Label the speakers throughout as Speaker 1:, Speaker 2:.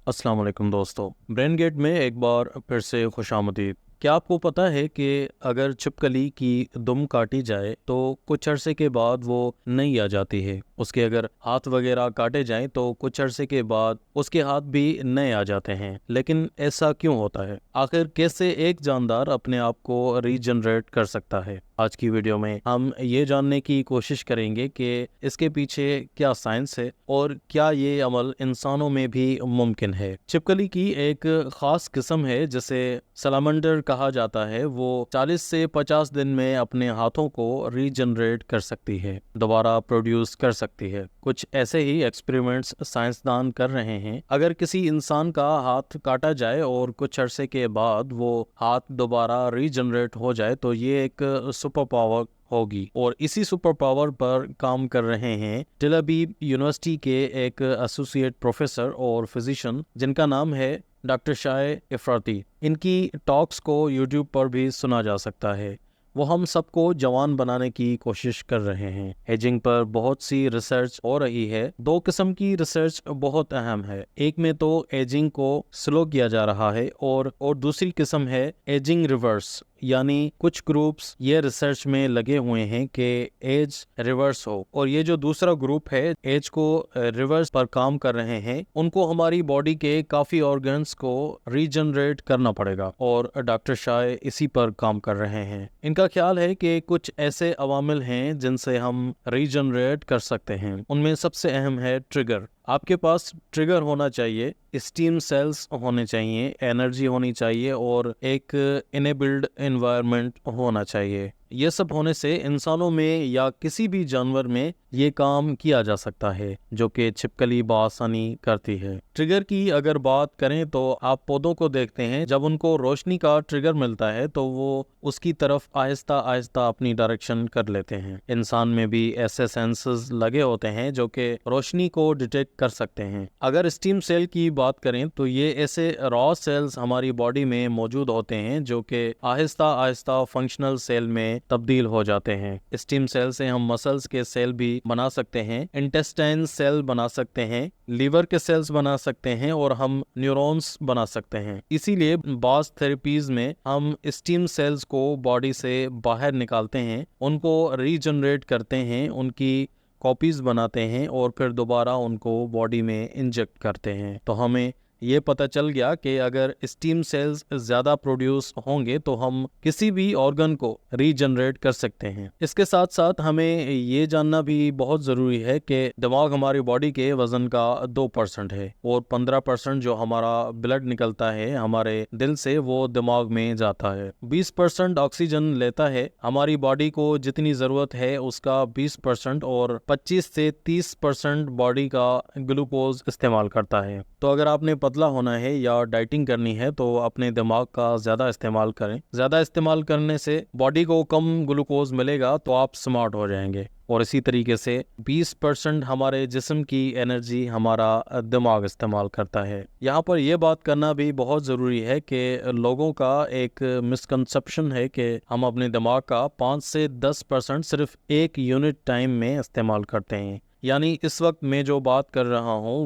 Speaker 1: अस्सलाम वालेकुम दोस्तों, ब्रेन गेट में एक बार फिर से खुशामदीद। क्या आपको पता है कि अगर छिपकली की दुम काटी जाए तो कुछ अरसे के बाद वो नई आ जाती है। उसके अगर हाथ वगैरह काटे जाएं तो कुछ अरसे के बाद उसके हाथ भी नए आ जाते हैं। लेकिन ऐसा क्यों होता है? आखिर कैसे एक जानदार अपने आप को रीजनरेट कर सकता है? आज की वीडियो में हम ये जानने की कोशिश करेंगे कि इसके पीछे क्या साइंस है और क्या ये अमल इंसानों में भी मुमकिन है। छिपकली की एक खास किस्म है जिसे सलामंडर कहा जाता है। वो 40 से 50 दिन में अपने हाथों को रीजनरेट कर सकती है, दोबारा प्रोड्यूस कर सकती है। कुछ ऐसे ही एक्सपेरिमेंट्स साइंसदान कर रहे हैं। अगर किसी इंसान का हाथ काटा जाए और कुछ अरसे के बाद वो हाथ दोबारा रीजनरेट हो जाए तो ये एक सुपर पावर होगी। और इसी सुपर पावर पर काम कर रहे हैं टेल अवीव यूनिवर्सिटी के एक एसोसिएट प्रोफेसर और फिजिशियन जिनका नाम है डॉक्टर शाय इफराती। इनकी टॉक्स को यूट्यूब पर भी सुना जा सकता है। वो हम सबको जवान बनाने की कोशिश कर रहे हैं। एजिंग पर बहुत सी रिसर्च हो रही है। दो किस्म की रिसर्च बहुत अहम है। एक में तो एजिंग को स्लो किया जा रहा है और दूसरी किस्म है एजिंग रिवर्स, यानी कुछ ग्रुप्स ये रिसर्च में लगे हुए हैं कि एज रिवर्स हो। और ये जो दूसरा ग्रुप है एज को रिवर्स पर काम कर रहे हैं, उनको हमारी बॉडी के काफी ऑर्गन्स को रीजनरेट करना पड़ेगा और डॉक्टर शाह इसी पर काम कर रहे हैं। इनका ख्याल है कि कुछ ऐसे अवामिल हैं जिनसे हम रीजनरेट कर सकते हैं। उनमें सबसे अहम है ट्रिगर। आपके पास ट्रिगर होना चाहिए, स्टीम सेल्स होने चाहिए, एनर्जी होनी चाहिए और एक इनेबल्ड एनवायरनमेंट होना चाहिए। ये सब होने से इंसानों में या किसी भी जानवर में ये काम किया जा सकता है, जो कि छिपकली बआसानी करती है। ट्रिगर की अगर बात करें तो आप पौधों को देखते हैं, जब उनको रोशनी का ट्रिगर मिलता है तो वो उसकी तरफ आहिस्ता आहिस्ता अपनी डायरेक्शन कर लेते हैं। इंसान में भी ऐसे सेंसर्स लगे होते हैं जो कि रोशनी को डिटेक्ट कर सकते हैं। अगर स्टीम सेल की बात करें तो ये ऐसे रॉ सेल्स हमारी बॉडी में मौजूद होते हैं जो कि आहिस्ता आहिस्ता फंक्शनल सेल में तब्दील हो जाते हैं। स्टीम सेल से हम मसल्स के सेल भी बना सकते हैं, इंटेस्टाइन सेल बना सकते हैं, लीवर के सेल्स बना सकते हैं और हम न्यूरॉन्स बना सकते हैं। इसीलिए बास थेरेपीज में हम स्टीम सेल्स को बॉडी से बाहर निकालते हैं, उनको रीजनरेट करते हैं, उनकी कॉपीज बनाते हैं और फिर दोबारा उनको बॉडी में इंजेक्ट करते हैं। तो हमें ये पता चल गया कि अगर स्टीम सेल्स ज़्यादा प्रोड्यूस होंगे तो हम किसी भी ऑर्गन को रीजनरेट कर सकते हैं। इसके साथ साथ हमें ये जानना भी बहुत ज़रूरी है कि दिमाग हमारी बॉडी के वज़न का 2% है और 15% जो हमारा ब्लड निकलता है हमारे दिल से वो दिमाग में जाता है। 20% ऑक्सीजन लेता है। हमारी बॉडी को जितनी ज़रूरत है उसका 20% और 25 से 30% बॉडी का ग्लूकोज इस्तेमाल करता है। तो अगर आपने पतला होना है या डाइटिंग करनी है तो अपने दिमाग का ज़्यादा इस्तेमाल करें। ज़्यादा इस्तेमाल करने से बॉडी को कम ग्लूकोज मिलेगा तो आप स्मार्ट हो जाएंगे। और इसी तरीके से 20% हमारे जिस्म की एनर्जी हमारा दिमाग इस्तेमाल करता है। यहाँ पर यह बात करना भी बहुत ज़रूरी है कि लोगों का एक मिसकंसेप्शन है कि हम अपने दिमाग का 5 से 10% सिर्फ एक यूनिट टाइम में इस्तेमाल करते हैं। यानी इस वक्त मैं जो बात कर रहा हूँ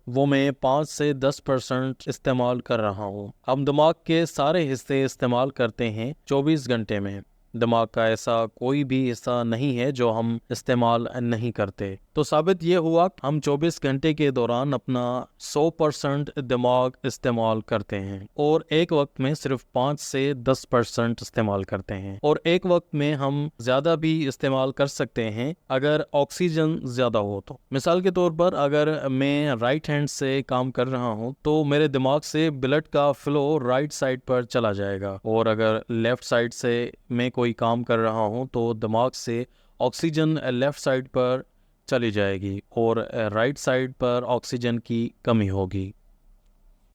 Speaker 1: वो मैं 5 से 10% इस्तेमाल कर रहा हूँ। हम दिमाग के सारे हिस्से इस्तेमाल करते हैं 24 घंटे में। दिमाग का ऐसा कोई भी हिस्सा नहीं है जो हम इस्तेमाल नहीं करते। तो साबित ये हुआ हम 24 घंटे के दौरान अपना 100% दिमाग इस्तेमाल करते हैं और एक वक्त में सिर्फ 5 से 10% इस्तेमाल करते हैं। और एक वक्त में हम ज़्यादा भी इस्तेमाल कर सकते हैं अगर ऑक्सीजन ज़्यादा हो तो। मिसाल के तौर पर अगर मैं राइट हैंड से काम कर रहा हूँ तो मेरे दिमाग से ब्लड का फ्लो राइट साइड पर चला जाएगा, और अगर लेफ्ट साइड से मैं कोई काम कर रहा हूँ तो दिमाग से ऑक्सीजन लेफ्ट साइड पर चली जाएगी और राइट साइड पर ऑक्सीजन की कमी होगी।